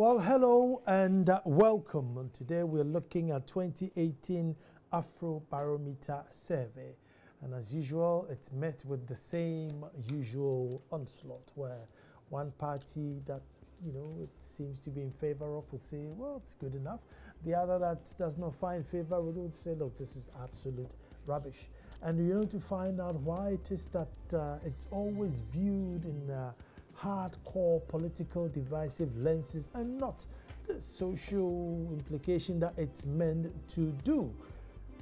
Well, hello and welcome. And today we're looking at 2018 Afrobarometer survey. And as usual, it's met with the same usual onslaught where one party that, it seems to be in favor of would say, well, it's good enough. The other that does not find favor would say, look, this is absolute rubbish. And to find out why it is that it's always viewed in hardcore political divisive lenses and not the social implication that it's meant to do.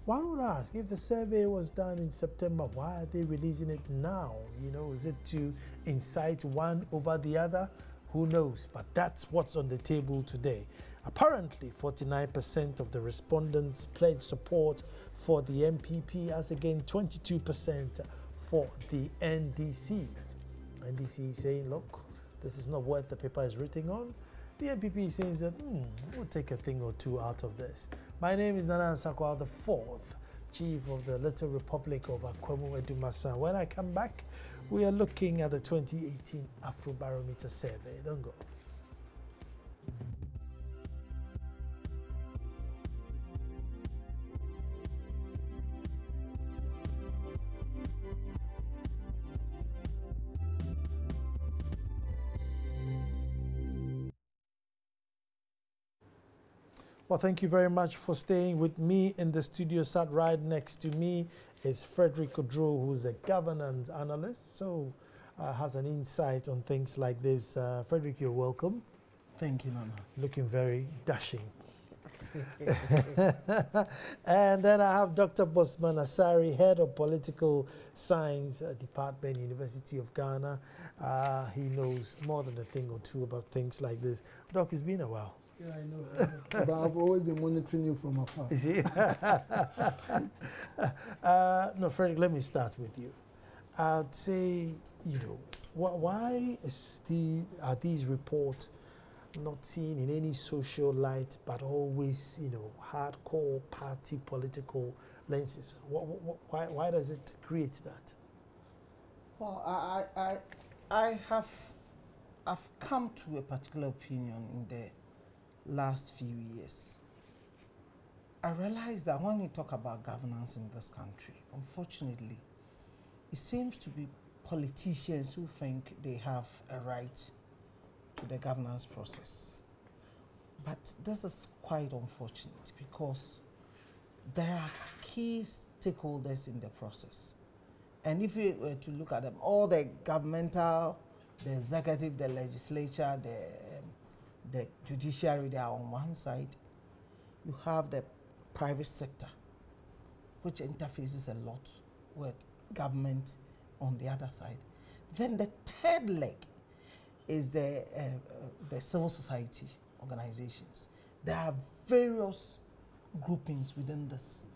One would ask, if the survey was done in September, why are they releasing it now? Is it to incite one over the other? Who knows? But that's what's on the table today. Apparently, 49% of the respondents pledged support for the MPP, as again 22% for the NDC. NDC saying, look, this is not what the paper is written on. The MPP says that, we'll take a thing or two out of this. My name is Nana Nsakwa, the fourth chief of the Little Republic of Akwemu Edumasa. When I come back, we are looking at the 2018 Afrobarometer survey. Don't go. Well, thank you very much for staying with me in the studio. Sat right next to me is Frederick Odro, who's a governance analyst, so has an insight on things like this. Frederick, you're welcome. Thank you, Nana. Looking very dashing. And then I have Dr. Bosman Asari, Head of Political Science Department, University of Ghana. He knows more than a thing or two about things like this. Doc, it's been a while. Yeah, I know. But I've always been monitoring you from afar. You see? No, Frederick, let me start with you. I'd say, why are these reports not seen in any social light, but always, hardcore party political lenses? Why does it create that? Well, I've come to a particular opinion in the last few years. I realize that when we talk about governance in this country, unfortunately, it seems to be politicians who think they have a right to the governance process. But this is quite unfortunate because there are key stakeholders in the process. And if we were to look at them, all the governmental, the executive, the legislature, the judiciary, they are on one side. You have the private sector, which interfaces a lot with government on the other side. Then the third leg is the civil society organizations. There are various groupings within this.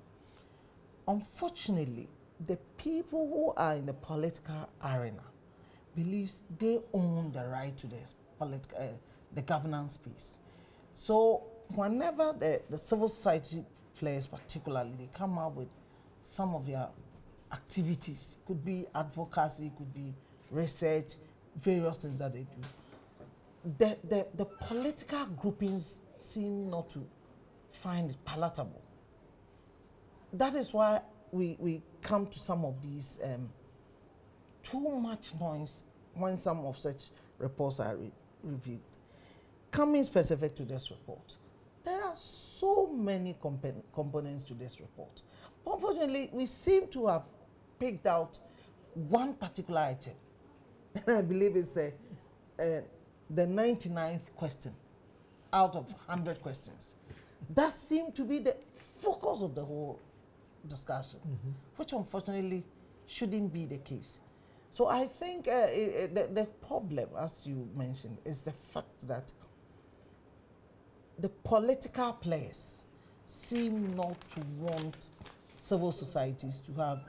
Unfortunately, the people who are in the political arena believe they own the right to this the governance space. So whenever the civil society players particularly, they come up with some of their activities, could be advocacy, could be research, various things that they do. The political groupings seem not to find it palatable. That is why we come to some of these too much noise when some of such reports are revealed. Coming specific to this report, there are so many components to this report. But unfortunately, we seem to have picked out one particular item. And I believe it's the 99th question out of 100 questions. That seemed to be the focus of the whole discussion, which unfortunately shouldn't be the case. So I think the problem, as you mentioned, is the fact that the political players seem not to want civil societies to have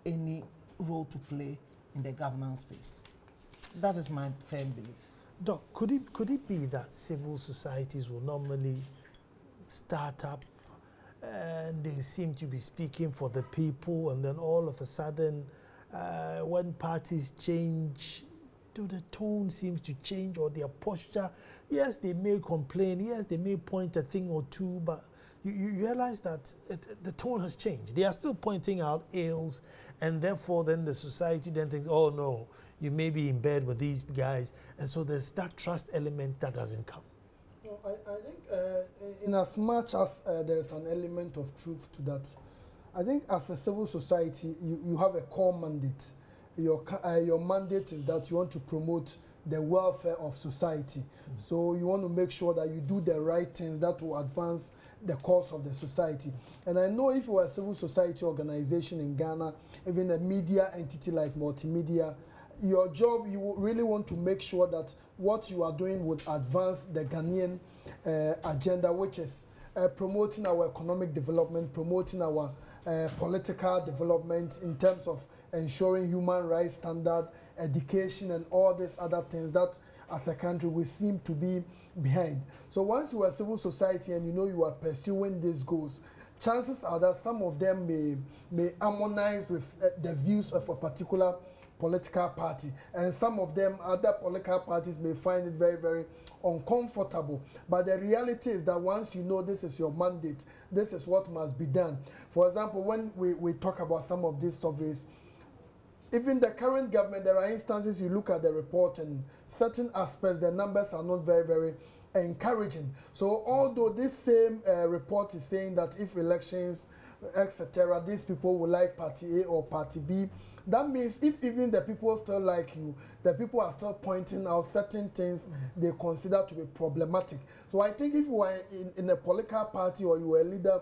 any role to play in the governance space. That is my firm belief. Doc, could it be that civil societies will normally start up and they seem to be speaking for the people, and then all of a sudden when parties change the tone seems to change, or their posture. Yes, they may complain. Yes, they may point a thing or two, but you realize that the tone has changed. They are still pointing out ills, and therefore then the society then thinks, oh no, you may be in bed with these guys. And so there's that trust element that doesn't come. No, I think in as much as there is an element of truth to that, I think as a civil society, you have a core mandate. Your mandate is that you want to promote the welfare of society. So you want to make sure that you do the right things that will advance the cause of the society. And I know if you are a civil society organization in Ghana, even a media entity like Multimedia, your job, you really want to make sure that what you are doing would advance the Ghanaian agenda, which is promoting our economic development, promoting our political development in terms of ensuring human rights standard, education, and all these other things that as a country we seem to be behind. So once you are civil society and you know you are pursuing these goals, chances are that some of them may harmonize with the views of a particular political party, and some of them, other political parties, may find it very, very uncomfortable. But the reality is that once you know this is your mandate, this is what must be done. For example, when we talk about some of these surveys, even the current government, there are instances you look at the report and certain aspects, the numbers are not very, very encouraging. So although this same report is saying that if elections, etc., these people will like party A or party B, that means if even the people still like you, the people are still pointing out certain things they consider to be problematic. So I think if you are in a political party or you are a leader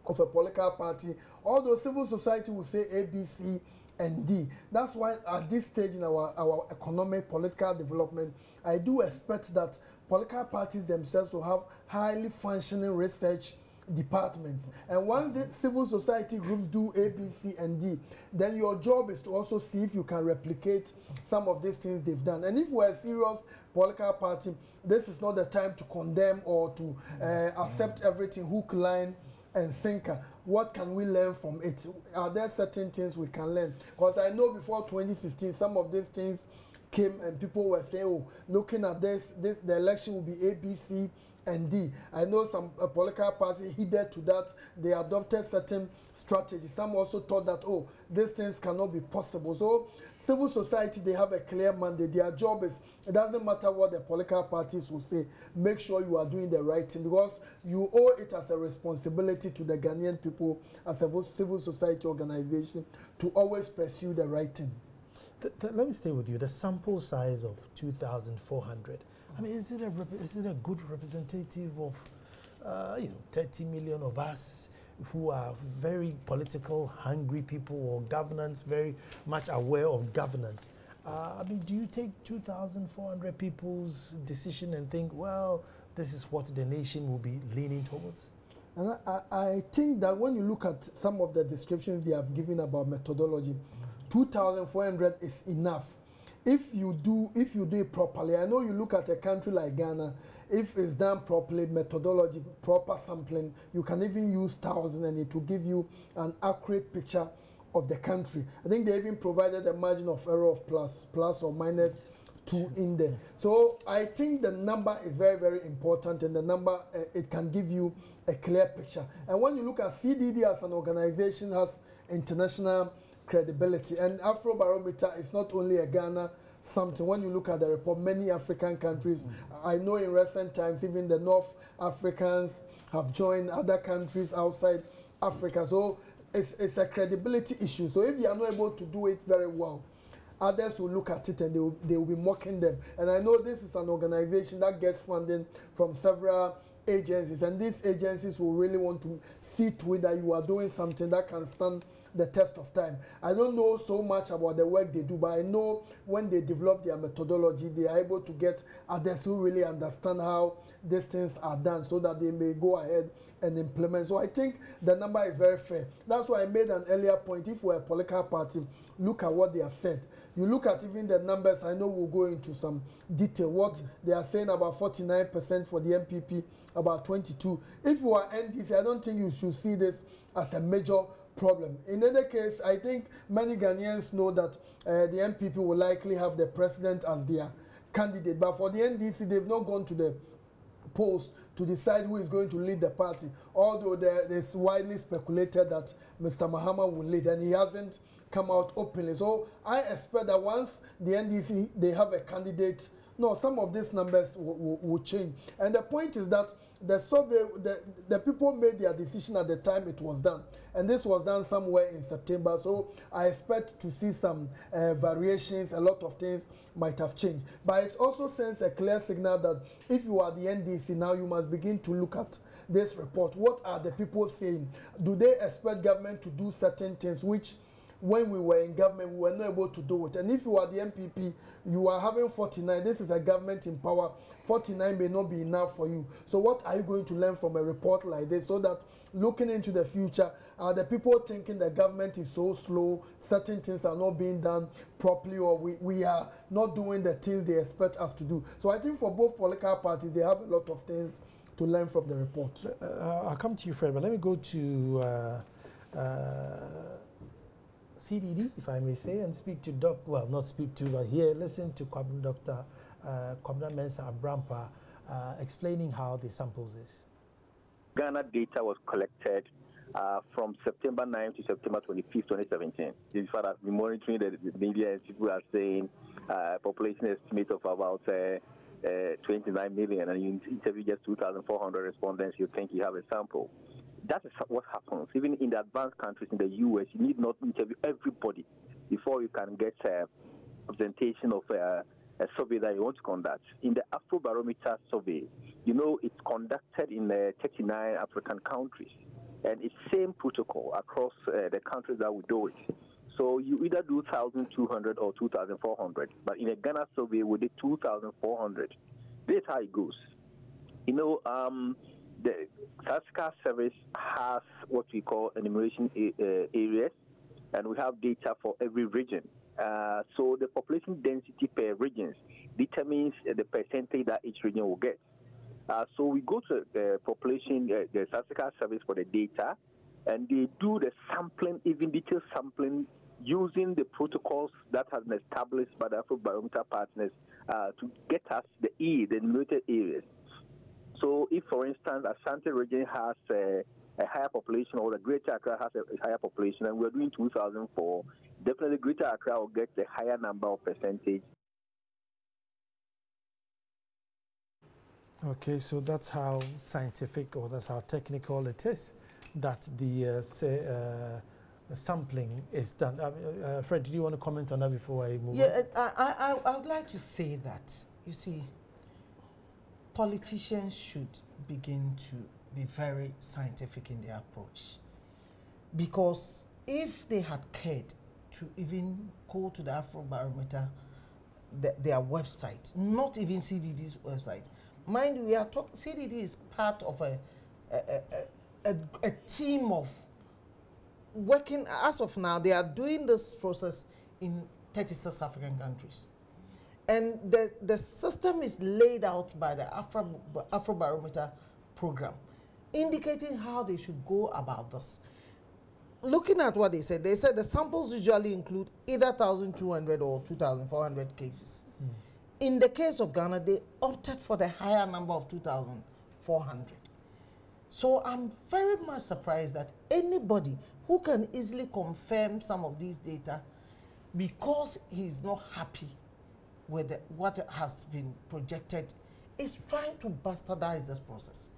of a political party, although civil society will say A, B, C, and D. That's why at this stage in our economic, political development, I do expect that political parties themselves will have highly functioning research departments. And once the civil society groups do A, B, C, and D, then your job is to also see if you can replicate some of these things they've done. And if we're a serious political party, this is not the time to condemn or to accept everything hook, line, and sinker. What can we learn from it? Are there certain things we can learn? Because I know before 2016, some of these things came and people were saying, oh, looking at this the election will be A, B, C, and D. I know some political parties heeded to that. They adopted certain strategies. Some also thought that, oh, these things cannot be possible. So civil society, they have a clear mandate. Their job is, it doesn't matter what the political parties will say, make sure you are doing the right thing, because you owe it as a responsibility to the Ghanaian people as a civil society organization to always pursue the right thing. Let me stay with you. The sample size of 2,400. I mean, is it a good representative of 30 million of us who are very political, hungry people, or governance, very much aware of governance? I mean, do you take 2,400 people's decision and think, well, this is what the nation will be leaning towards? And I think that when you look at some of the descriptions they have given about methodology, 2,400 is enough. If you do it properly, I know you look at a country like Ghana, if it's done properly, methodology, proper sampling, you can even use 1,000 and it will give you an accurate picture of the country. I think they even provided a margin of error of plus or minus 2 in there. So I think the number is very, very important, and the number, it can give you a clear picture. And when you look at CDD as an organization, has international credibility, and Afrobarometer is not only a Ghana something. When you look at the report, many African countries, I know in recent times even the North Africans have joined other countries outside Africa. So it's a credibility issue. So if they are not able to do it very well, others will look at it and they will be mocking them. And I know this is an organization that gets funding from several agencies, and these agencies will really want to see to it that you are doing something that can stand the test of time. I don't know so much about the work they do, but I know when they develop their methodology, they are able to get others who really understand how these things are done so that they may go ahead and implement. So I think the number is very fair. That's why I made an earlier point. If we're a political party, look at what they have said. You look at even the numbers, I know we'll go into some detail. What they are saying about 49% for the MPP, about 22%. If you are NDC, I don't think you should see this as a major problem. In any case, I think many Ghanaians know that the MPP will likely have the president as their candidate, but for the NDC, they've not gone to the polls to decide who is going to lead the party, although there's widely speculated that Mr. Mahama will lead, and he hasn't come out openly. So I expect that once the NDC, they have a candidate, no, some of these numbers will change. And the point is that the survey, the people made their decision at the time it was done. And this was done somewhere in September. So I expect to see some variations. A lot of things might have changed. But it also sends a clear signal that if you are the NDC now, you must begin to look at this report. What are the people saying? Do they expect government to do certain things which, when we were in government, we were not able to do it? And if you are the MPP, you are having 49. This is a government in power. 49 may not be enough for you. So what are you going to learn from a report like this, so that looking into the future, are the people thinking the government is so slow, certain things are not being done properly, or we are not doing the things they expect us to do? So I think for both political parties, they have a lot of things to learn from the report. I'll come to you, Fred, but let me go to CDD, if I may say, and speak to not speak to, but here, listen to Dr. Kwabena Mensah Abrampa explaining how the samples is. Ghana data was collected from September 9 to September 25, 2017. In fact, I've been monitoring the media, and people are saying population estimate of about 29 million, and you interview just 2,400 respondents, you think you have a sample. That is what happens. Even in the advanced countries, in the US, you need not interview everybody before you can get a presentation of a survey that you want to conduct. In the Afrobarometer survey, you know, it's conducted in 39 African countries, and it's same protocol across the countries that we do it. So you either do 1,200 or 2,400, but in a Ghana survey, we did 2,400. This is how it goes. You know, the statistical service has what we call enumeration areas, and we have data for every region. So the population density per regions determines the percentage that each region will get. So we go to the population, the statistical service for the data, and they do the sampling, even detailed sampling, using the protocols that have been established by the Afrobarometer partners to get us the enumerated areas. So if, for instance, Ashanti region has a higher population, or the Greater Accra has a higher population, and we're doing 2004, definitely Greater Accra will get a higher number of percentage. Okay, so that's how scientific, or that's how technical it is, that the sampling is done. Fred, do you want to comment on that before I move on? Yeah, I would like to say that, you see, politicians should begin to be very scientific in their approach. Because if they had cared to even go to the Afrobarometer, their website, not even CDD's website. Mind you, we are talking, CDD is part of a team of working, as of now, they are doing this process in 36 African countries. And the system is laid out by the Afrobarometer program, indicating how they should go about this. Looking at what they said the samples usually include either 1,200 or 2,400 cases. In the case of Ghana, they opted for the higher number of 2,400. So I'm very much surprised that anybody who can easily confirm some of these data, because he's not happy with what has been projected, is trying to bastardize this process.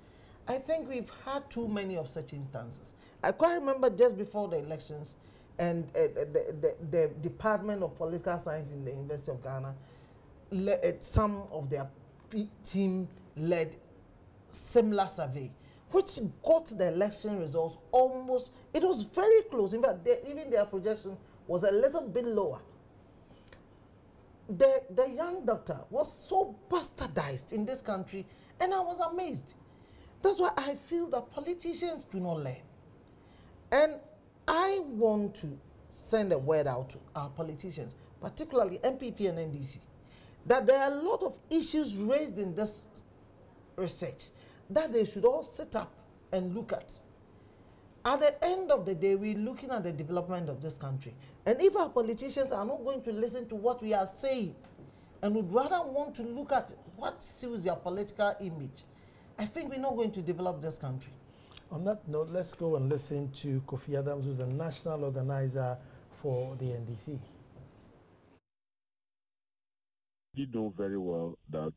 I think we've had too many of such instances. I quite remember just before the elections, and the Department of Political Science in the University of Ghana, some of their team led similar survey, which got the election results almost, it was very close. In fact, even their projection was a little bit lower. The young doctor was so bastardized in this country, and I was amazed. That's why I feel that politicians do not learn. And I want to send a word out to our politicians, particularly MPP and NDC, that there are a lot of issues raised in this research that they should all sit up and look at. At the end of the day, we're looking at the development of this country. And if our politicians are not going to listen to what we are saying and would rather want to look at what suits their political image, I think we're not going to develop this country. On that note, let's go and listen to Kofi Adams, who's the national organizer for the NDC. You know very well that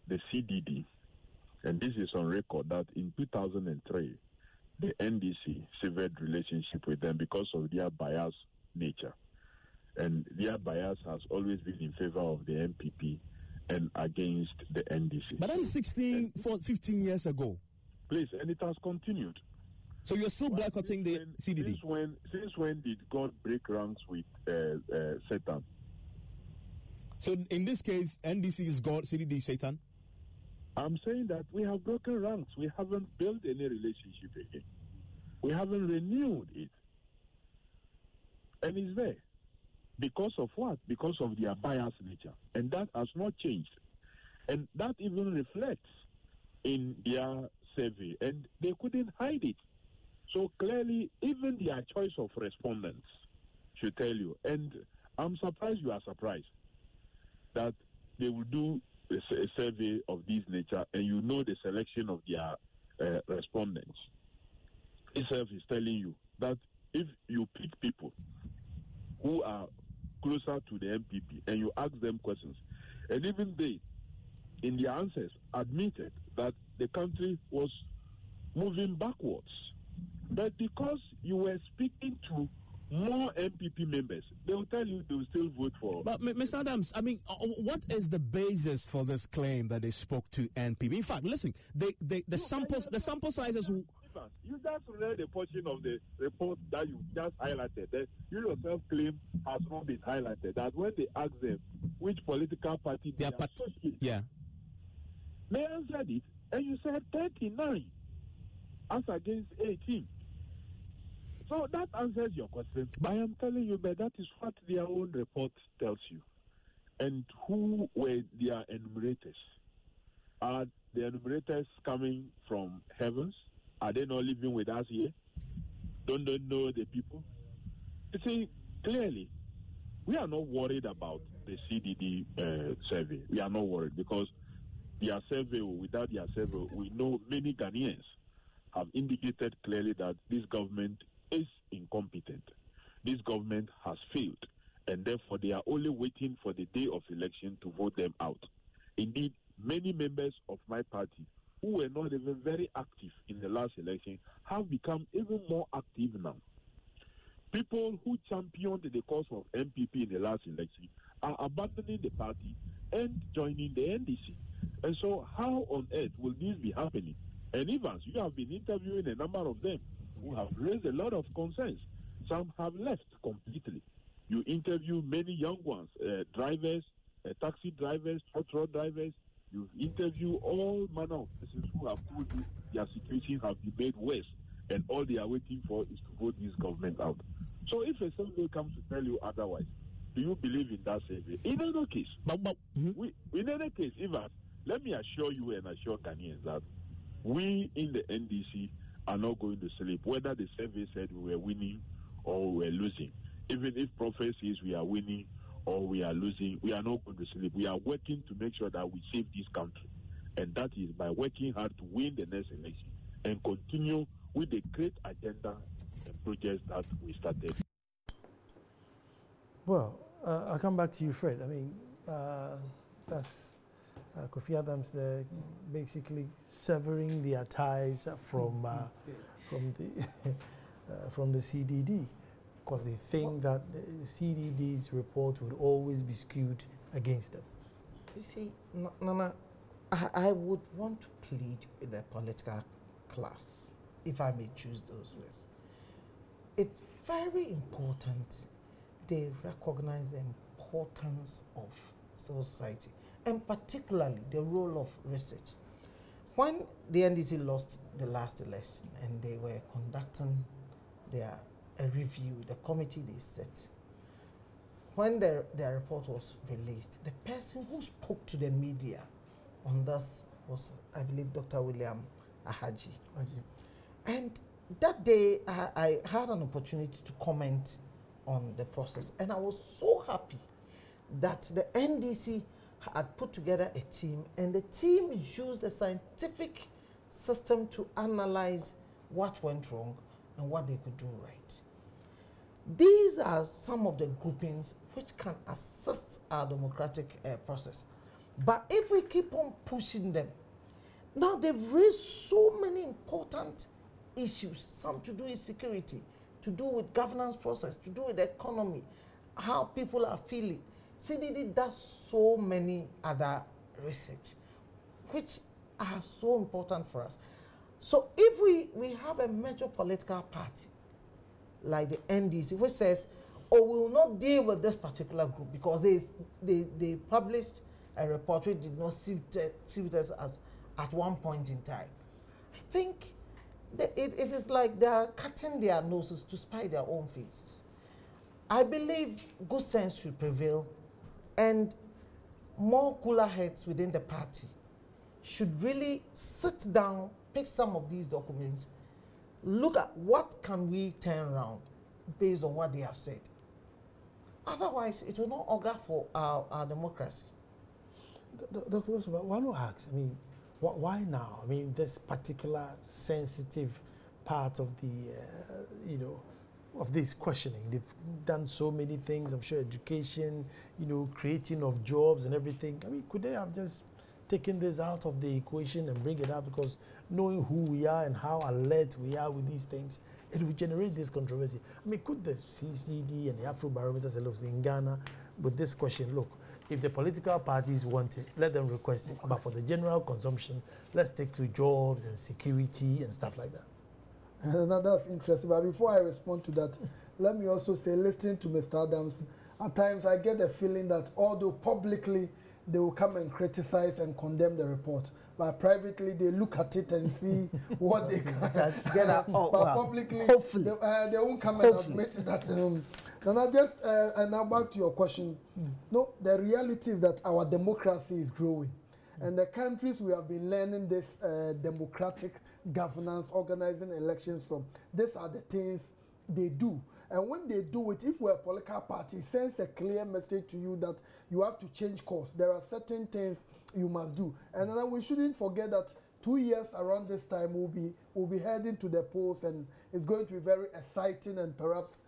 the CDD, and this is on record, that in 2003, the NDC severed relationship with them because of their biased nature. And their bias has always been in favor of the MPP and against the NDC. But that's 15 years ago. Please, and it has continued. So you're still boycotting the CDD? Since when did God break ranks with Satan? So in this case, NDC is God, CDD is Satan? I'm saying that we have broken ranks. We haven't built any relationship again. We haven't renewed it. And it's there. Because of what? Because of their biased nature. And that has not changed. And that even reflects in their survey. And they couldn't hide it. So clearly, even their choice of respondents should tell you. And I'm surprised you are surprised that they will do a survey of this nature, and you know the selection of their respondents. Itself is telling you that if you pick people who are closer to the MPP and you ask them questions, and even they, in their answers, admitted that the country was moving backwards. But because you were speaking to more MPP members, they will tell you they will still vote for. But Mr. Adams, I mean, what is the basis for this claim that they spoke to NPP? In fact, listen, the sample sizes. You just read a portion of the report that you just highlighted. That you yourself claim has not been highlighted. That when they asked them which political party they associate, they answered it, and you said 39 as against 18. So that answers your question. But I am telling you that that is what their own report tells you. And who were their enumerators? Are the enumerators coming from heavens? Are they not living with us here? Don't they know the people? You see, clearly, we are not worried about the CDD survey. We are not worried because their survey, or without their survey, we know many Ghanaians have indicated clearly that this government is incompetent. This government has failed, and therefore they are only waiting for the day of election to vote them out. Indeed, many members of my party who were not even very active in the last election have become even more active now. People who championed the cause of MPP in the last election are abandoning the party and joining the NDC. And so how on earth will this be happening? And Evans, you have been interviewing a number of them who have raised a lot of concerns. Some have left completely. You interview many young ones, drivers, taxi drivers, truck drivers. You interview all manner of persons who have told you their situation have been made worse, and all they are waiting for is to vote this government out. So if a survey comes to tell you otherwise, do you believe in that survey? In any case, in any case, Evans, let me assure you and assure Ghanaians that we in the NDC are not going to sleep, whether the survey said we were winning or we were losing. Even if prophet says we are winning or we are losing, we are not going to sleep. We are working to make sure that we save this country. And that is by working hard to win the next election and continue with the great agenda and projects that we started. Well, I'll come back to you, Fred. I mean, that's Kofi Adams there basically severing their ties from the CDD, because they think that the CDD's report would always be skewed against them. You see, Nana, I would want to plead with the political class, if I may choose those words. It's very important they recognize the importance of civil society, and particularly the role of research. When the NDC lost the last election and they were conducting a review, the committee they set, when their report was released, the person who spoke to the media on this was, I believe, Dr. William Ahaji. And that day, I had an opportunity to comment on the process, and I was so happy that the NDC had put together a team, and the team used the scientific system to analyze what went wrong and what they could do right. These are some of the groupings which can assist our democratic process. But if we keep on pushing them, now they've raised so many important issues, some to do with security, to do with governance process, to do with the economy, how people are feeling. CDD does so many other research, which are so important for us. So if we have a major political party, like the NDC, which says, oh, we will not deal with this particular group because they published a report which did not suit us as at one point in time. I think that it is like they are cutting their noses to spite their own faces. I believe good sense should prevail, and more cooler heads within the party should really sit down, pick some of these documents, look at what can we turn around based on what they have said. Otherwise, it will not augur for our democracy. Dr. Osuma, I want to ask, I mean, why now? I mean, this particular sensitive part of the, of this questioning. They've done so many things, I'm sure education, creating of jobs and everything. I mean, could they have just taken this out of the equation and bring it up? Because knowing who we are and how alert we are with these things, it will generate this controversy. I mean, could the CCD and the Afrobarometer say, look, in Ghana, with this question, look, if the political parties want it, let them request it. But for the general consumption, let's stick to jobs and security and stuff like that. That's interesting. But before I respond to that, let me also say, listening to Mr. Adams, at times I get the feeling that although publicly they will come and criticize and condemn the report, but privately they look at it and see what they can get out. But publicly, hopefully, they won't come and admit that. And I just, and now back to your question. No, the reality is that our democracy is growing. And the countries we have been learning this democratic governance, organizing elections from, these are the things they do. And when they do it, if we're a political party, it sends a clear message to you that you have to change course. There are certain things you must do. And then we shouldn't forget that 2 years around this time we'll be heading to the polls, and it's going to be very exciting and perhaps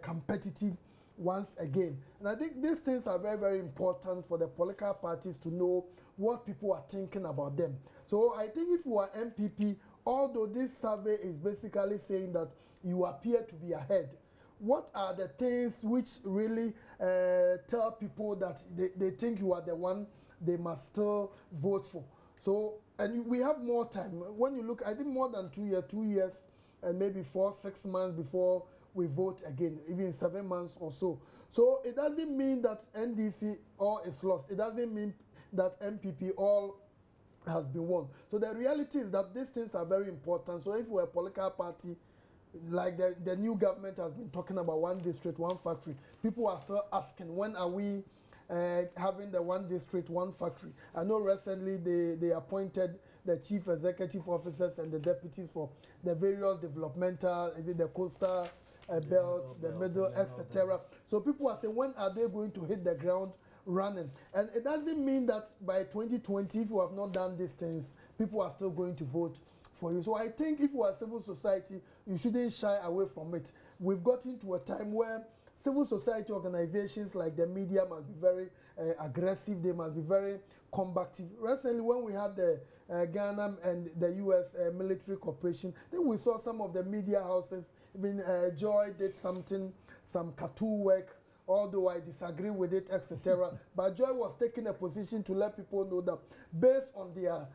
competitive once again. And I think these things are very, very important for the political parties to know what people are thinking about them. So I think if you are MPP, although this survey is basically saying that you appear to be ahead, what are the things which really tell people that they think you are the one they must still vote for? So, and we have more time. When you look, I think more than 2 years and maybe 4-6 months before we vote again, even 7 months or so. So it doesn't mean that NDC all is lost. It doesn't mean that MPP all has been won. So the reality is that these things are very important. So if we're a political party, like the new government has been talking about one district, one factory, people are still asking, when are we having the one district, one factory? I know recently they appointed the chief executive officers and the deputies for the various developmental, is it the coastal belt, the middle, etc. So people are saying, when are they going to hit the ground running? And it doesn't mean that by 2020, if you have not done these things, people are still going to vote for you. So I think if you are civil society, you shouldn't shy away from it. We've gotten to a time where civil society organizations like the media must be very aggressive, they must be very combative. Recently, when we had the Ghana and the US military cooperation, then we saw some of the media houses, even Joy did something, some cartoon work, although I disagree with it, etc. But Joy was taking a position to let people know that based on their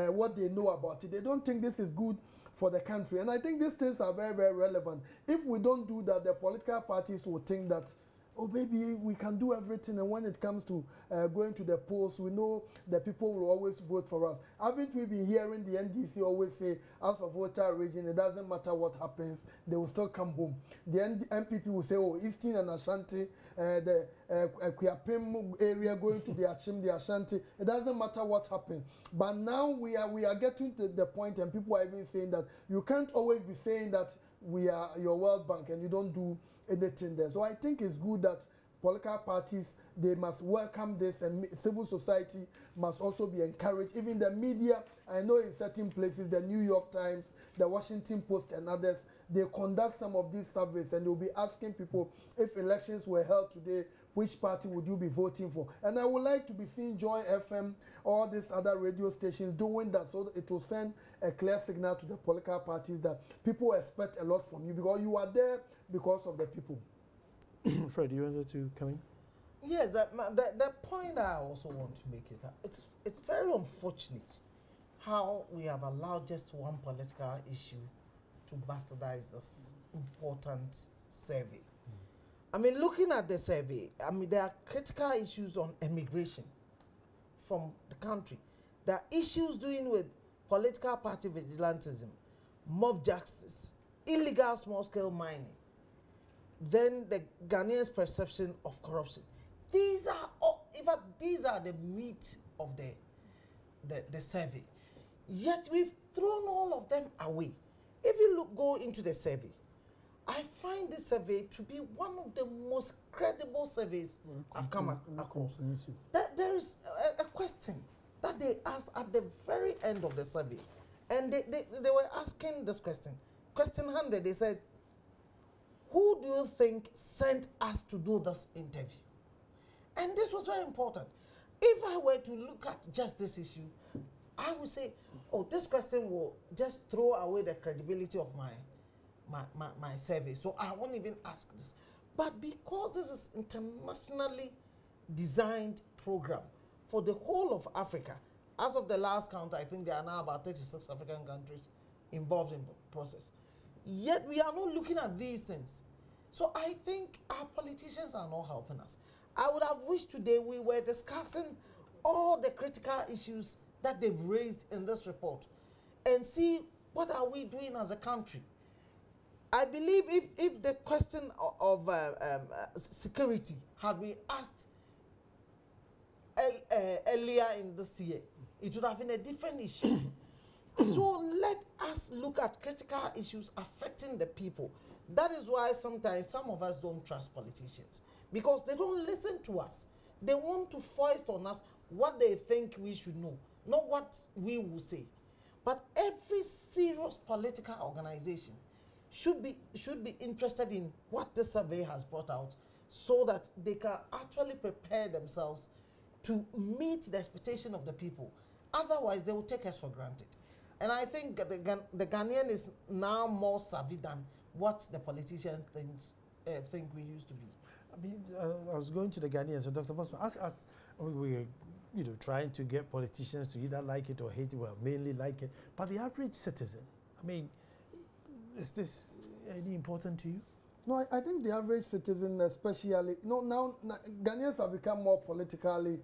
what they know about it, they don't think this is good for the country. And I think these things are very, very relevant. If we don't do that, the political parties will think that, oh baby, we can do everything, and when it comes to going to the polls, we know the people will always vote for us. Haven't we been hearing the NDC always say, as for voter region, it doesn't matter what happens, they will still come home. The MPP will say, oh, Eastern and Ashanti, the Kwiapem area going to the Achim, the Ashanti, it doesn't matter what happens. But now we are getting to the point, and people are even saying that you can't always be saying that we are your World Bank and you don't do anything there. So I think it's good that political parties, they must welcome this, and civil society must also be encouraged. Even the media, I know in certain places, the New York Times, the Washington Post and others, they conduct some of these surveys and they'll be asking people, if elections were held today, which party would you be voting for? And I would like to be seeing Joy FM, all these other radio stations doing that, so that it will send a clear signal to the political parties that people expect a lot from you, because you are there because of the people. Fred, you wanted to come in? Yes, the point I also want to make is that it's very unfortunate how we have allowed just one political issue to bastardize this important survey. I mean, looking at the survey, I mean, there are critical issues on immigration from the country. There are issues doing with political party vigilantism, mob justice, illegal small-scale mining, then the Ghanaians' perception of corruption. These are all, in fact, these are the meat of the survey. Yet we've thrown all of them away. If you go into the survey, I find this survey to be one of the most credible surveys I've come across. There is a question that they asked at the very end of the survey. And they were asking this question. Question 100, they said, who do you think sent us to do this interview? And this was very important. If I were to look at just this issue, I would say, oh, this question will just throw away the credibility of my survey. So I won't even ask this. But because this is internationally designed program for the whole of Africa, as of the last count, I think there are now about 36 African countries involved in the process. Yet we are not looking at these things. So I think our politicians are not helping us. I would have wished today we were discussing all the critical issues that they've raised in this report and see what are we doing as a country. I believe if the question of security had we asked earlier in this year, it would have been a different issue. So let us look at critical issues affecting the people. That is why sometimes some of us don't trust politicians, because they don't listen to us. They want to foist on us what they think we should know, not what we will say. But every serious political organization should be interested in what the survey has brought out, so that they can actually prepare themselves to meet the expectation of the people. Otherwise, they will take us for granted. And I think the Ghanaian is now more savvy than what the politicians think we used to be. I mean, I was going to the Ghanaians, so Dr. Bosman, as we were, trying to get politicians to either like it or hate it, well, mainly like it, but the average citizen, I mean, is this any important to you? No, I think the average citizen, especially, now Ghanaians have become more politically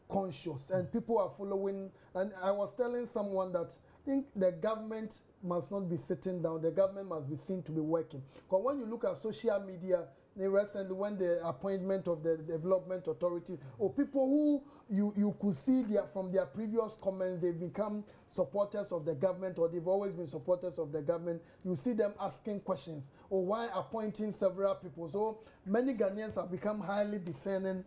conscious, and people are following. And I was telling someone that I think the government must not be sitting down. The government must be seen to be working. Because when you look at social media, recently when the appointment of the development authority, or people who you could see from their previous comments, they've become supporters of the government, or they've always been supporters of the government. You see them asking questions, or why appointing several people. So many Ghanaians have become highly discerning,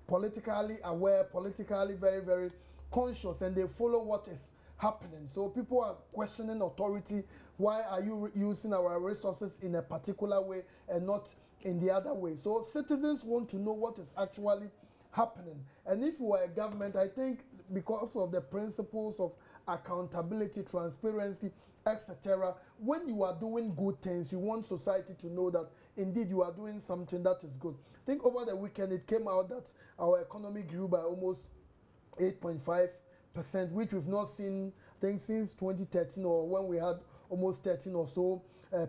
politically aware, politically very, very conscious, and they follow what is happening. So people are questioning authority. Why are you using our resources in a particular way and not in the other way? So citizens want to know what is actually happening. And if you are a government, I think because of the principles of accountability, transparency, etc., when you are doing good things, you want society to know that indeed you are doing something that is good. I think over the weekend it came out that our economy grew by almost 8.5%, which we've not seen, I think, since 2013, or when we had almost 13 or so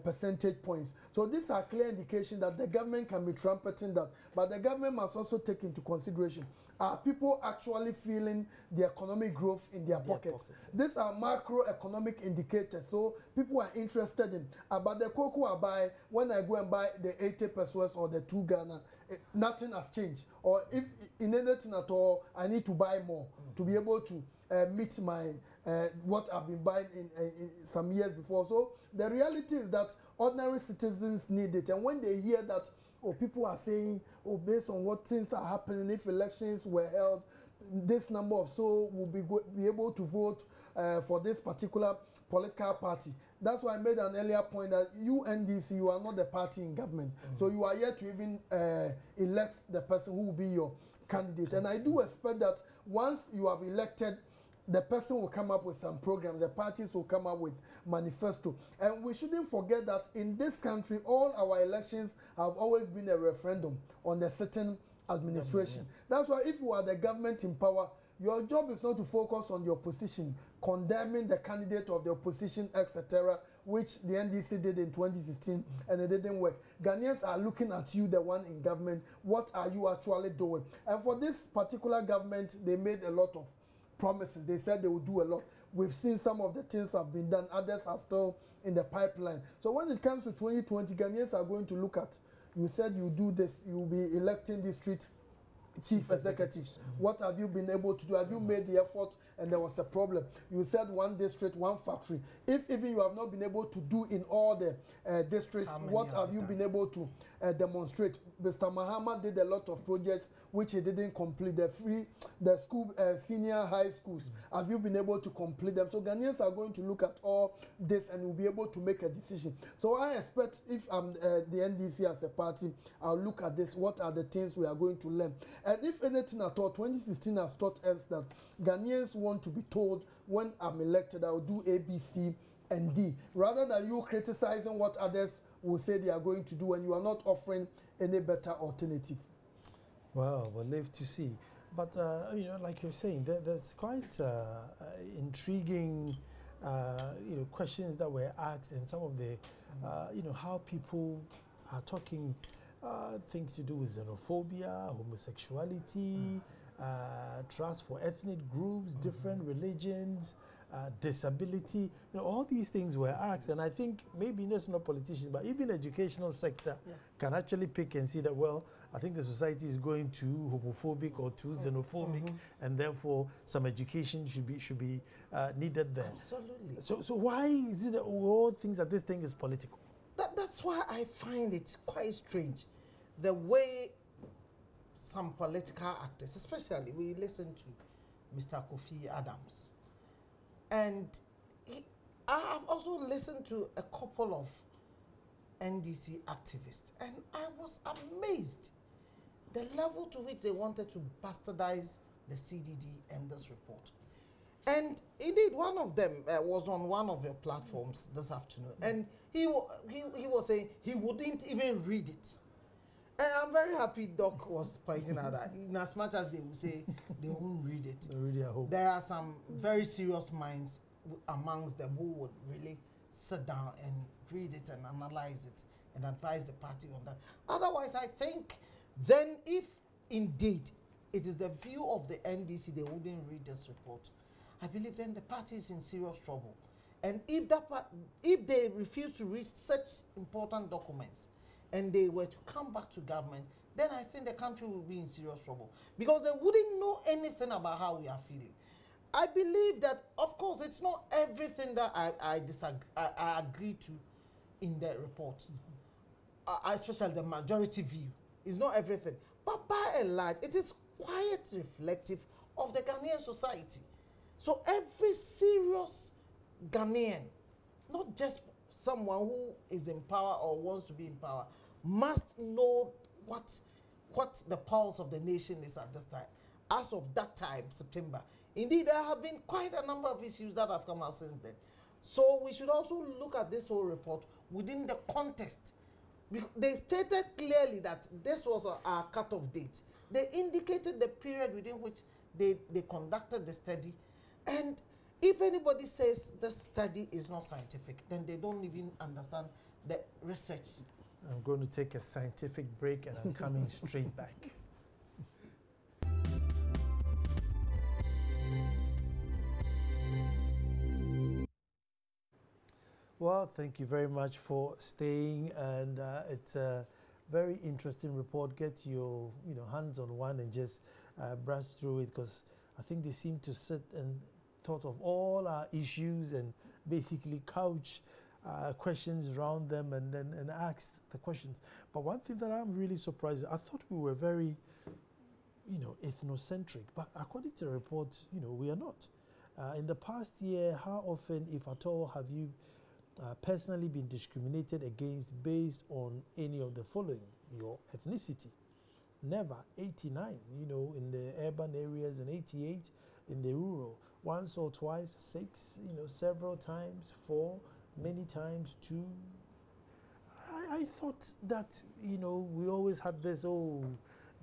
percentage points. So these are clear indications that the government can be trumpeting that, but the government must also take into consideration, are people actually feeling the economic growth in their pockets? These are macroeconomic indicators, so people are interested in. But the cocoa I buy, when I go and buy the 80 pesos or the 2 Ghana, nothing has changed. Or if in anything at all, I need to buy more to be able to meet my what I've been buying in some years before. So the reality is that ordinary citizens need it, and when they hear that, oh, people are saying, oh, based on what things are happening, if elections were held, this number of so will be able to vote for this particular political party. That's why I made an earlier point that you, NDC, you are not the party in government. So you are yet to even elect the person who will be your candidate. And I do expect that once you have elected, the person will come up with some programs, the parties will come up with manifesto. And we shouldn't forget that in this country, all our elections have always been a referendum on the sitting administration. That's why if you are the government in power, your job is not to focus on the opposition, condemning the candidate of the opposition, etc., which the NDC did in 2016, and it didn't work. Ghanaians are looking at you, the one in government. What are you actually doing? And for this particular government, they made a lot of promises. They said they would do a lot. We've seen some of the things have been done. Others are still in the pipeline. So when it comes to 2020, Ghanaians are going to look at, you said you do this, you'll be electing district chief executives. What have you been able to do? Have you made the effort and there was a problem? You said one district, one factory. If even you have not been able to do in all the districts, what have you been able to demonstrate? Mr. Mahama did a lot of projects which he didn't complete. The school, senior high schools, have you been able to complete them? So Ghanaians are going to look at all this and will be able to make a decision. So I expect if I'm the NDC as a party, I'll look at this. What are the things we are going to learn? And if anything at all, 2016 has taught us that Ghanaians want to be told, when I'm elected, I'll do A, B, C, and D. Rather than you criticizing what others will say they are going to do and you are not offering any better alternative. Well, we'll live to see. But, you know, like you're saying, there's quite intriguing, you know, questions that were asked and some of the, you know, how people are talking things to do with xenophobia, homosexuality, trust for ethnic groups, different religions, disability. You know, all these things were asked, and I think maybe not politicians, but even educational sector can actually pick and see that, well, I think the society is going too homophobic or too xenophobic, and therefore some education should be needed there. Absolutely. So why is it that all things that this thing is political? That's why I find it quite strange, the way some political actors, especially we listen to Mr. Kofi Adams, and I have also listened to a couple of NDC activists, and I was amazed the level to which they wanted to bastardize the CDD and this report. And indeed, one of them was on one of your platforms this afternoon, and he was saying he wouldn't even read it. And I'm very happy Doc was pointing out that in as much as they will say they won't read it, there are some very serious minds amongst them who would really sit down and read it and analyze it and advise the party on that. Otherwise, I think then if indeed it is the view of the NDC they wouldn't read this report, I believe then the party is in serious trouble. And if they refuse to read such important documents and they were to come back to government, then I think the country will be in serious trouble because they wouldn't know anything about how we are feeling. I believe that, of course, it's not everything that I agree to in the report, especially the majority view. It's not everything. But by and large, it is quite reflective of the Ghanaian society. So every serious Ghanaian, not just someone who is in power or wants to be in power, must know what the pulse of the nation is at this time. As of that time, September, indeed, there have been quite a number of issues that have come out since then. So we should also look at this whole report within the context. They stated clearly that this was our cut-off date. They indicated the period within which they conducted the study. And if anybody says the study is not scientific, then they don't even understand the research. I'm going to take a scientific break and I'm coming straight back. Well, thank you very much for staying, and it's a very interesting report. Get your hands on one and just brush through it, because I think they seem to sit and thought of all our issues and basically couch questions around them and asked the questions. But one thing that I'm really surprised, I thought we were very ethnocentric, but according to the report, we are not. In the past year, how often, if at all, have you personally been discriminated against based on any of the following? Your ethnicity? Never. 89, in the urban areas, and 88 in the rural. Once or twice. 6, several times. 4, many times. 2. I thought that, we always had this,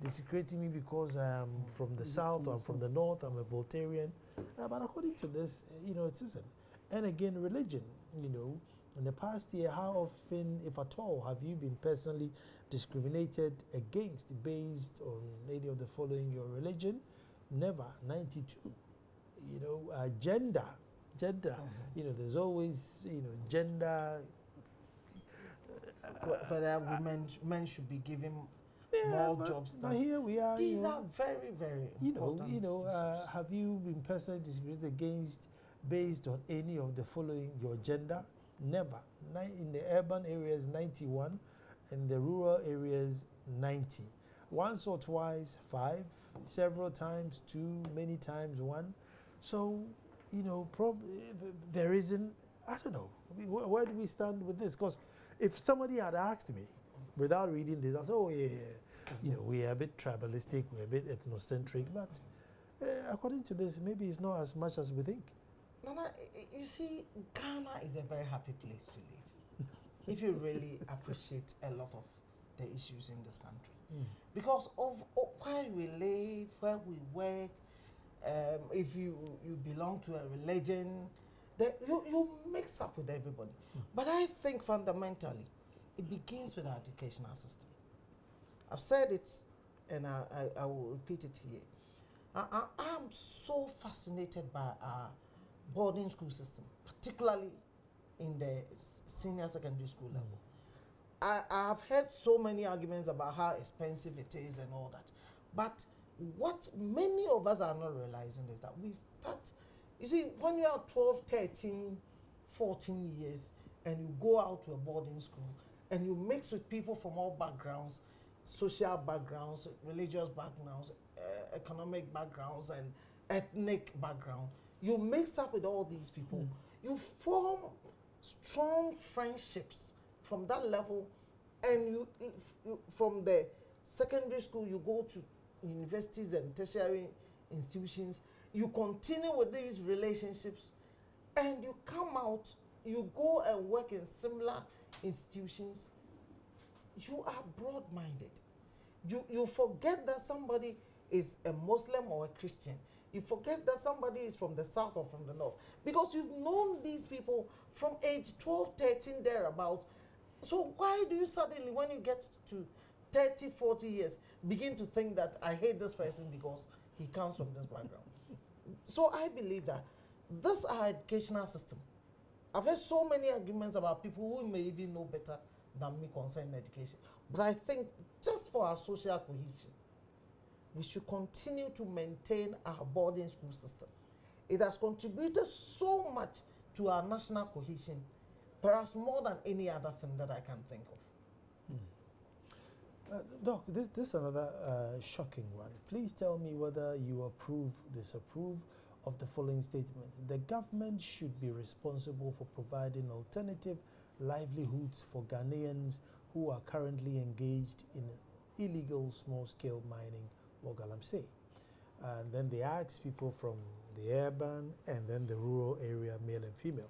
desecrating me because I'm from the south, or I'm from the north, I'm a Voltarian. But according to this, it isn't. And again, religion, in the past year, how often, if at all, have you been personally discriminated against based on any of the following? Your religion? Never. 92. Gender. There's always, gender. Whether men should be given more jobs. But here we are. These are very, very important. Have you been personally discriminated against based on any of the following? Your gender? Never. In the urban areas, 91. In the rural areas, 90. Once or twice, 5. Several times, 2. Many times, 1. So, probably there isn't, I don't know. I mean, where do we stand with this? Because if somebody had asked me without reading this, I'd say, oh, yeah, we're a bit tribalistic, we're a bit ethnocentric, but according to this, maybe it's not as much as we think. Nana, you see, Ghana is a very happy place to live if you really appreciate a lot of the issues in this country. Because of where we live, where we work, if you belong to a religion, you mix up with everybody. But I think fundamentally, it begins with our educational system. I've said it, and I will repeat it here. I'm so fascinated by our boarding school system, particularly in the senior secondary school level. I have heard so many arguments about how expensive it is and all that. But what many of us are not realizing is that we start, you see, when you are 12, 13, 14 years and you go out to a boarding school and you mix with people from all backgrounds, social backgrounds, religious backgrounds, economic backgrounds, and ethnic background, you mix up with all these people. You form strong friendships from that level, and you from the secondary school, you go to universities and tertiary institutions, you continue with these relationships, and you come out, you go and work in similar institutions, you are broad-minded. You forget that somebody is a Muslim or a Christian. You forget that somebody is from the south or from the north, because you've known these people from age 12, 13, thereabouts. So why do you suddenly, when you get to 30, 40 years, begin to think that I hate this person because he comes from this background? So I believe that this is our educational system. I've heard so many arguments about people who may even know better than me concerning education. But I think just for our social cohesion, we should continue to maintain our boarding school system. It has contributed so much to our national cohesion, perhaps more than any other thing that I can think of. Doc, this is another shocking one. Please tell me whether you approve, disapprove of the following statement. The government should be responsible for providing alternative livelihoods for Ghanaians who are currently engaged in illegal small-scale mining or galamsey. And then they ask people from the urban and then the rural area, male and female.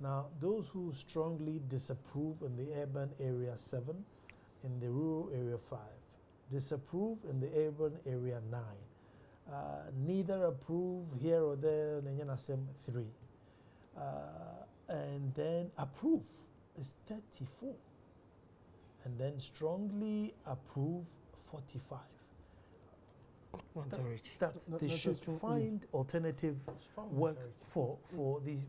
Now, those who strongly disapprove in the urban area, 7, in the rural area, 5. Disapprove in the urban area, 9. Neither approve here or there, 3. And then approve is 34. And then strongly approve 45. That they should find alternative work for these.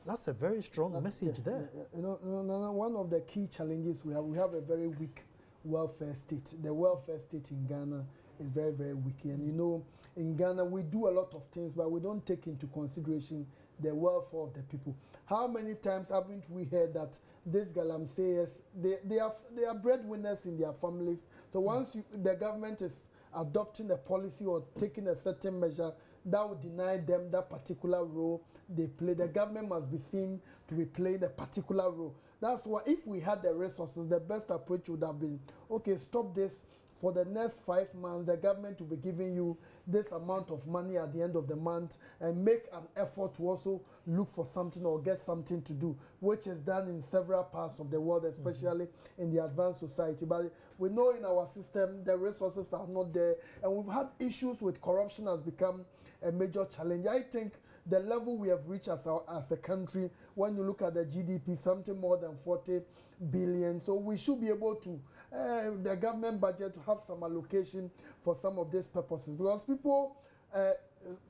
That's a very strong message there. One of the key challenges we have a very weak welfare state. The welfare state in Ghana is very, very weak. And in Ghana we do a lot of things, but we don't take into consideration the welfare of the people. How many times haven't we heard that these galamseyers, they are breadwinners in their families? So once the government is adopting a policy or taking a certain measure that would deny them that particular role they play, the government must be seen to be playing a particular role. That's why if we had the resources, the best approach would have been, okay, stop this. For the next 5 months, the government will be giving you this amount of money at the end of the month, and make an effort to also look for something or get something to do, which is done in several parts of the world, especially in the advanced society. But we know in our system, the resources are not there, and we've had issues with corruption has become a major challenge. I think the level we have reached as a country, when you look at the GDP, something more than 40 billion. So we should be able to, the government budget, to have some allocation for some of these purposes. Because people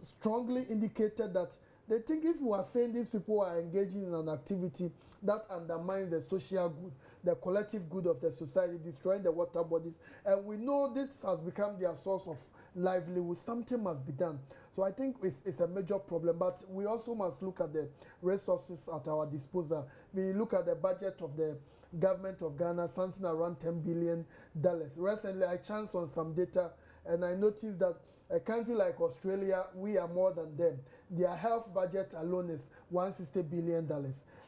strongly indicated that they think if we are saying these people are engaging in an activity that undermines the social good, the collective good of the society, destroying the water bodies, and we know this has become their source of livelihood, something must be done. So I think it's a major problem, but we also must look at the resources at our disposal. We look at the budget of the government of Ghana, something around $10 billion. Recently, I chanced on some data, and I noticed that a country like Australia, we are more than them. Their health budget alone is $160 billion.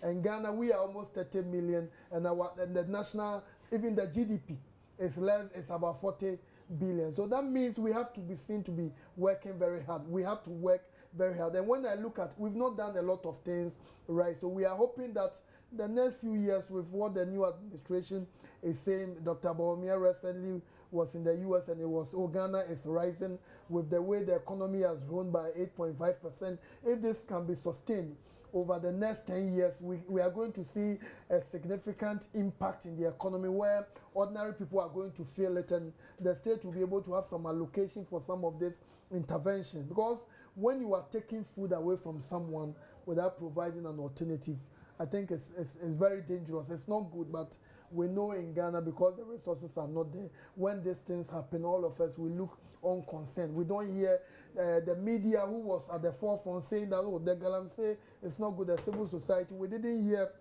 And Ghana, we are almost 30 million, and the national, even the GDP is about 40 billion. So that means we have to be seen to be working very hard. We have to work very hard. And when I look at, we've not done a lot of things right. So we are hoping that the next few years, with what the new administration is saying, Dr. Afrobarometer recently was in the US, and it was, Ghana is rising with the way the economy has grown by 8.5%. If this can be sustained over the next 10 years, we are going to see a significant impact in the economy where ordinary people are going to feel it, and the state will be able to have some allocation for some of this intervention. Because when you are taking food away from someone without providing an alternative, I think it's very dangerous. It's not good, but we know in Ghana, because the resources are not there, when these things happen, all of us will look unconcerned. We don't hear the media, who was at the forefront, saying that, oh, the Galamsey it's not good, the civil society. We didn't hear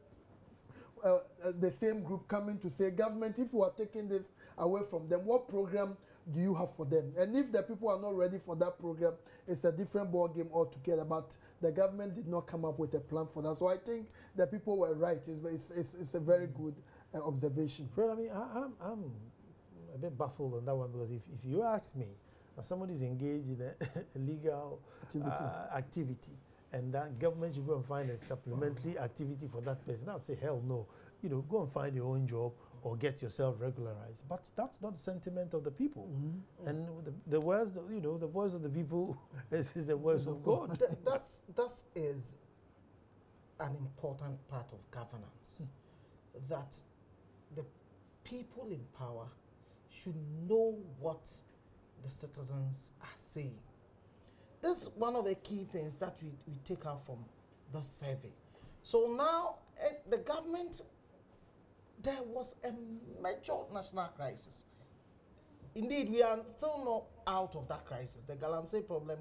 the same group coming to say, government, if you are taking this away from them, what program do you have for them? And if the people are not ready for that program, it's a different ball game altogether. But the government did not come up with a plan for that. So I think the people were right. It's a very good observation. Fred, I mean, I'm a bit baffled on that one, because if you ask me, as somebody is engaged in a legal activity, and that government should go and find a supplementary activity for that person, I'll say, hell no. Go and find your own job or get yourself regularized. But that's not the sentiment of the people. Mm-hmm. And the words, the voice of the people is the voice of God. That is an important part of governance, that the people in power should know what the citizens are saying. This is one of the key things that we take out from the survey. So now, the government, there was a major national crisis. Indeed, we are still not out of that crisis. The Galamsey problem,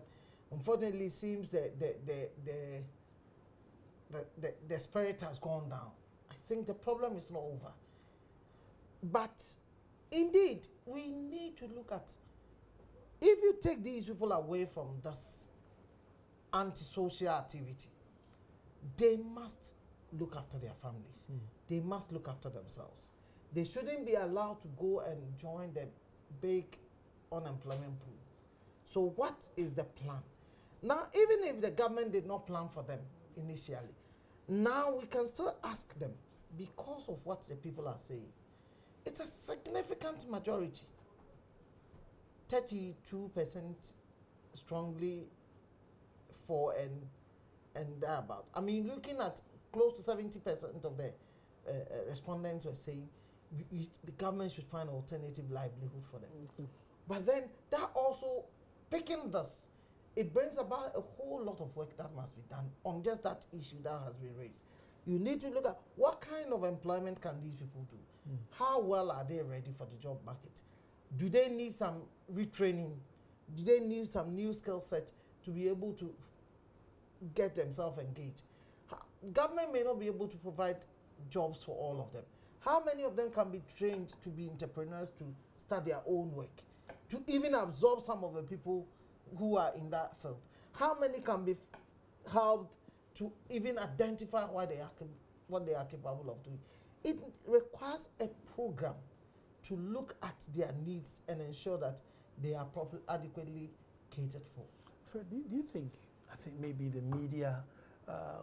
unfortunately, seems the spirit has gone down. I think the problem is not over. But indeed, we need to look at, if you take these people away from this antisocial activity, they must look after their families. They must look after themselves. They shouldn't be allowed to go and join the big unemployment pool. So what is the plan? Now, even if the government did not plan for them initially, now we can still ask them, because of what the people are saying. It's a significant majority. 32% strongly for and thereabout. I mean, looking at close to 70% of the respondents were saying the government should find alternative livelihood for them. But then that also, picking this, it brings about a whole lot of work that must be done on just that issue that has been raised. You need to look at what kind of employment can these people do? How well are they ready for the job market? Do they need some retraining? Do they need some new skill set to be able to get themselves engaged? Government may not be able to provide jobs for all of them. How many of them can be trained to be entrepreneurs, to start their own work, to even absorb some of the people who are in that field? How many can be helped to even identify what they are capable of doing? It requires a program to look at their needs and ensure that they are adequately catered for. Fred, do you think, I think maybe the media,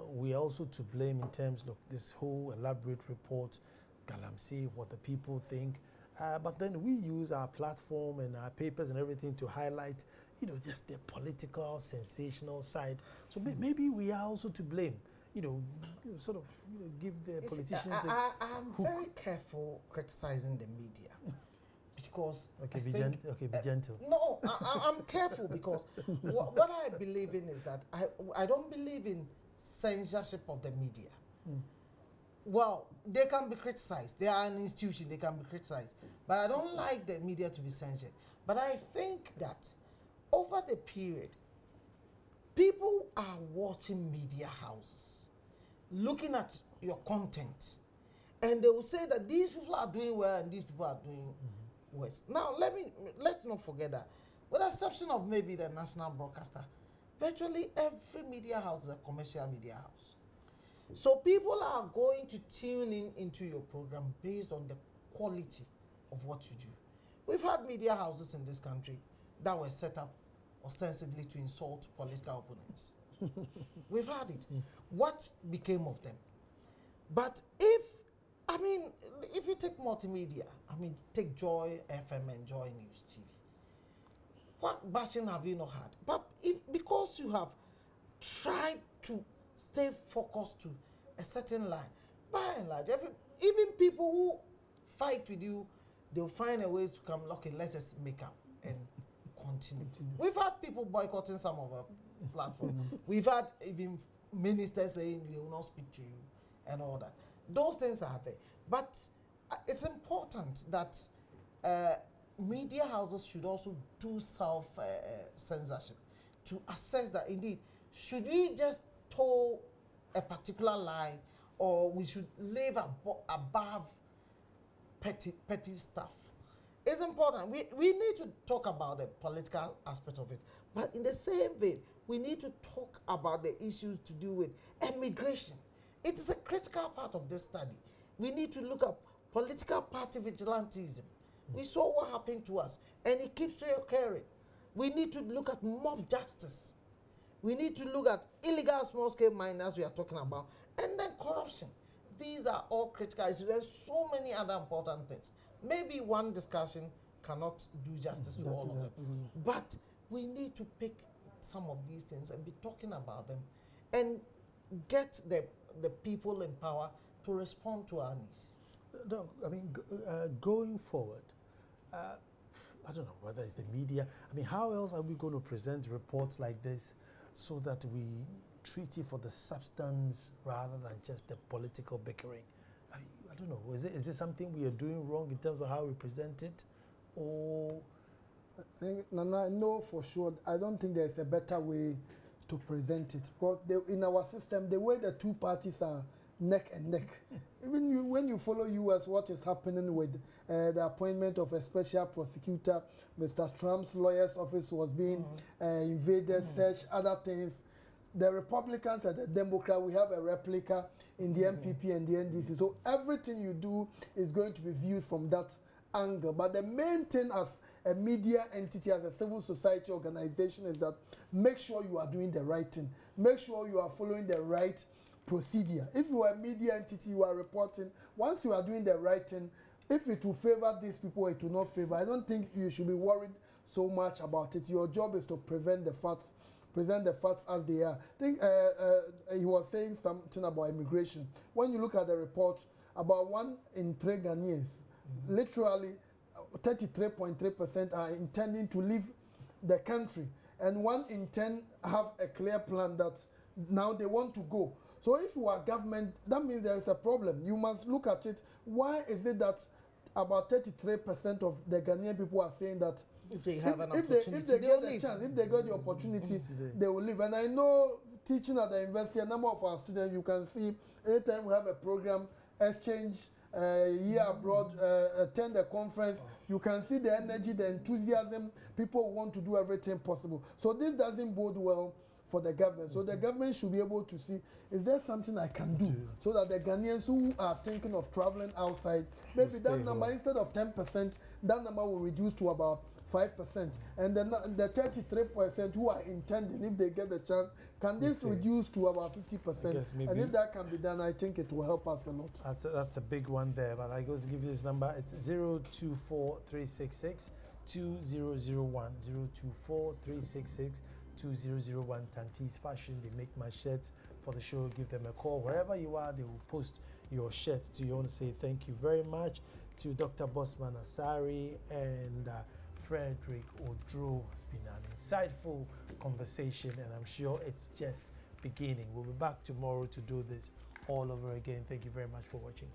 we are also to blame in terms of this whole elaborate report, Galamsey, what the people think, but then we use our platform and our papers and everything to highlight, just the political, sensational side. So maybe we are also to blame, sort of, give the politicians I'm very careful criticizing the media. Because be gentle. No, I'm careful because what I believe in is that I don't believe in censorship of the media. Well, they can be criticized. They are an institution, they can be criticized. But I don't like the media to be censored. But I think that over the period, people are watching media houses, looking at your content, and they will say that these people are doing well and these people are doing worse. Now, let's not forget that, with the exception of maybe the national broadcaster, virtually every media house is a commercial media house. So people are going to tune into your program based on the quality of what you do. We've had media houses in this country that were set up ostensibly to insult political opponents. We've had it. What became of them? But if you take multimedia, take Joy FM and JoyNews TV, what bashing have you not had? But because you have tried to stay focused to a certain line, by and large, even people who fight with you, they'll find a way to come, okay, let's just make up and continue. We've had people boycotting some of our platforms. We've had even ministers saying they will not speak to you and all that. Those things are there. But it's important that media houses should also do self-censorship to assess that indeed, should we just toe a particular line, or we should live above petty stuff. It's important. We need to talk about the political aspect of it. But in the same vein, we need to talk about the issues to do with immigration. It is a critical part of this study. We need to look at political party vigilantism. We saw what happened to us, and it keeps reoccurring. We need to look at mob justice. We need to look at illegal small-scale miners we are talking about, and then corruption. These are all critical issues. There's so many other important things. Maybe one discussion cannot do justice to all of them. But we need to pick some of these things and be talking about them and get the people in power to respond to our needs. No, going forward, I don't know whether it's the media. How else are we going to present reports like this so that we treat it for the substance rather than just the political bickering? I don't know. Is it something we are doing wrong in terms of how we present it, or? I think, Nana, no, for sure. I don't think there's a better way to present it. Because in our system, the way the two parties are neck and neck. Even when you follow US, what is happening with the appointment of a special prosecutor, Mr. Trump's lawyer's office was being invaded, searched, other things. The Republicans and the Democrats, we have a replica in the MPP and the NDC. So everything you do is going to be viewed from that angle. But the main thing as a media entity, as a civil society organization, is that make sure you are doing the right thing. Make sure you are following the right procedure. If you are a media entity, you are reporting. Once you are doing the right thing, if it will favor these people, it will not favor. I don't think you should be worried so much about it. Your job is to present the facts as they are. I think he was saying something about immigration. When you look at the report, about 1 in 3 Ghanaians, literally 33.3% are intending to leave the country, and 1 in 10 have a clear plan that now they want to go. So if you are government, that means there is a problem. You must look at it. Why is it that about 33% of the Ghanaian people are saying that if they have an opportunity, if they get the chance, if they get the opportunity, they will leave? And I know teaching at the university, a number of our students, you can see anytime we have a program, exchange, year abroad, attend a conference, you can see the energy, the enthusiasm, people want to do everything possible. So this doesn't bode well for the government. So the government should be able to see, is there something I can do so that the Ghanaians who are thinking of traveling outside, maybe that number, instead of 10%, that number will reduce to about 5%. And then the 33% who are intending, if they get the chance, can this reduce to about 50%? And if that can be done, I think it will help us a lot. That's a big one there, but I go to give you this number. It's 024366 2001 024366 2001. Tantis Fashion, they make my shirts for the show. Give them a call. Wherever you are, they will post your shirt to you. I want to say thank you very much to Dr. Bosman Asari and Frederick Odro. It's been an insightful conversation, and I'm sure it's just beginning. We'll be back tomorrow to do this all over again. Thank you very much for watching.